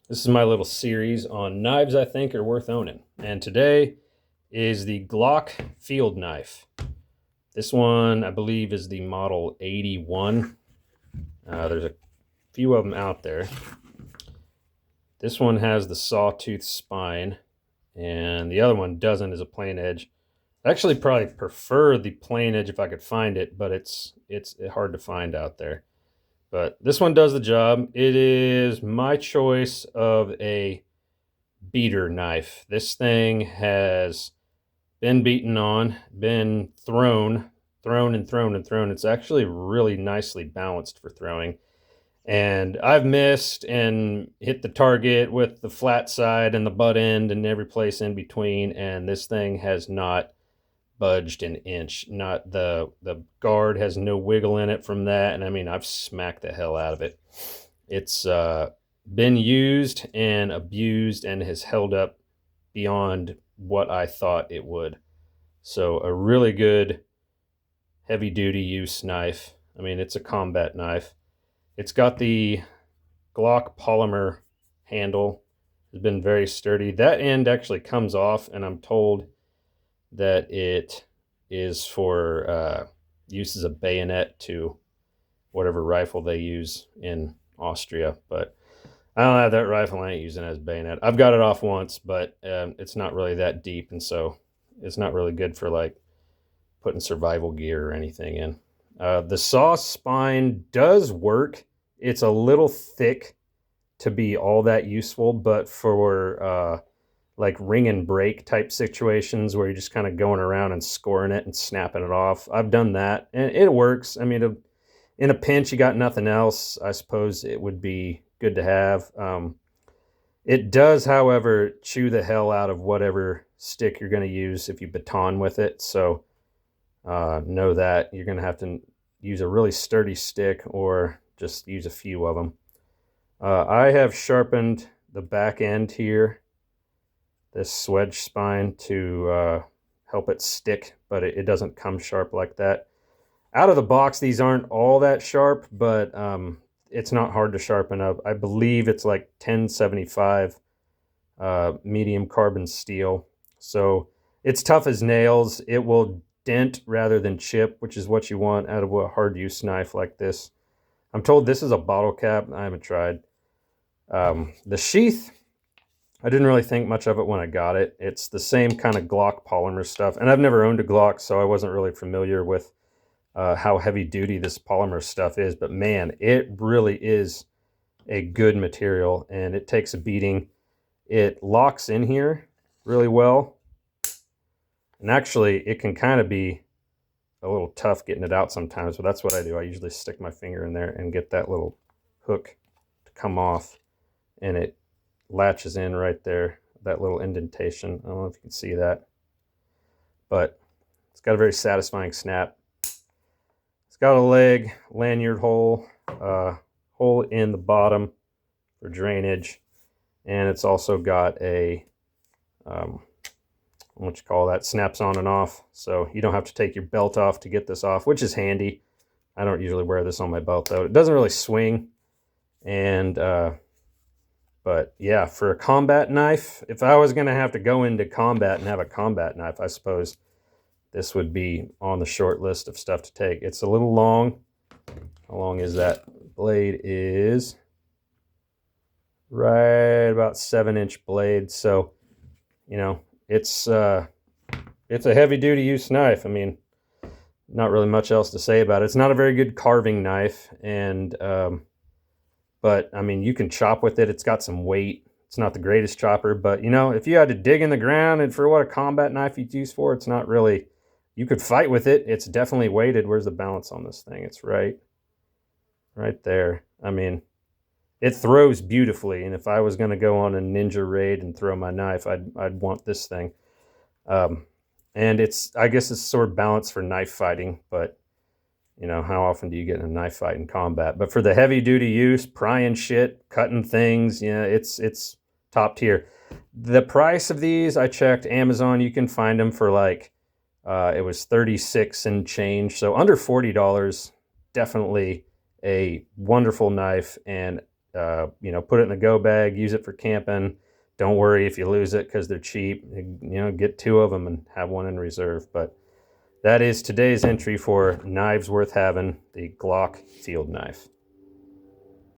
This is my little series on knives I think are worth owning. And today is the Glock field knife. This one, I believe, is the model 81. There's a few of them out there. This one has the sawtooth spine, and the other one doesn't, is a plain edge. I actually probably prefer the plain edge if I could find it, but it's hard to find out there. But this one does the job. It is my choice of a beater knife. This thing has been beaten on, been thrown and thrown and thrown. It's actually really nicely balanced for throwing. And I've missed and hit the target with the flat side and the butt end and every place in between. And this thing has not budged an inch. Not the guard has no wiggle in it from that. And I mean, I've smacked the hell out of it. It's been used and abused and has held up beyond what I thought it would. So a really good heavy duty use knife. I mean, it's a combat knife. It's got the Glock polymer handle. It's been very sturdy. That end actually comes off, and I'm told that it is for use as a bayonet to whatever rifle they use in Austria. But I don't have that rifle. I ain't using it as a bayonet. I've got it off once, but it's not really that deep, and so it's not really good for like putting survival gear or anything in. The saw spine does work. It's a little thick to be all that useful, but for like ring and break type situations where you're just kind of going around and scoring it and snapping it off, I've done that, and it works. I mean, in a pinch, you got nothing else, I suppose it would be good to have. It does, however, chew the hell out of whatever stick you're going to use if you baton with it. So know that you're going to have to use a really sturdy stick or just use a few of them. I have sharpened the back end here, this swedge spine, to help it stick, but it doesn't come sharp like that. Out of the box, these aren't all that sharp, but it's not hard to sharpen up. I believe it's like 1075 medium carbon steel. So it's tough as nails. It will dent rather than chip, which is what you want out of a hard use knife like this. I'm told this is a bottle cap. I haven't tried. The sheath, I didn't really think much of it when I got it. It's the same kind of Glock polymer stuff. And I've never owned a Glock, so I wasn't really familiar with how heavy duty this polymer stuff is. But man, it really is a good material, and it takes a beating. It locks in here really well. And actually, it can kind of be a little tough getting it out sometimes, but that's what I do. I usually stick my finger in there and get that little hook to come off, and it latches in right there, that little indentation. I don't know if you can see that, but it's got a very satisfying snap. It's got a leg, lanyard hole, hole in the bottom for drainage, and it's also got a what you call that, snaps on and off, so you don't have to take your belt off to get this off, which is handy. I don't usually wear this on my belt though. It doesn't really swing, and but yeah, for a combat knife, if I was going to have to go into combat and have a combat knife, I suppose this would be on the short list of stuff to take. It's a little long. How long is that? Blade is right about 7-inch blade, so you know, it's a heavy duty use knife. I mean, not really much else to say about it. It's not a very good carving knife, and but I mean, you can chop with it. It's got some weight. It's not the greatest chopper, but you know, if you had to dig in the ground and for what a combat knife you'd use for, it's not really, you could fight with it. It's definitely weighted. Where's the balance on this thing? It's right there. I mean, it throws beautifully, and if I was going to go on a ninja raid and throw my knife, I'd want this thing. And I guess it's sort of balanced for knife fighting, but you know, how often do you get in a knife fight in combat? But for the heavy duty use, prying shit, cutting things, yeah, it's top tier. The price of these, I checked Amazon, you can find them for like, it was 36 and change, so under $40. Definitely a wonderful knife, and You know, put it in the go bag, use it for camping. Don't worry if you lose it because they're cheap. You know, get 2 of them and have 1 in reserve. But that is today's entry for knives worth having, the Glock field knife.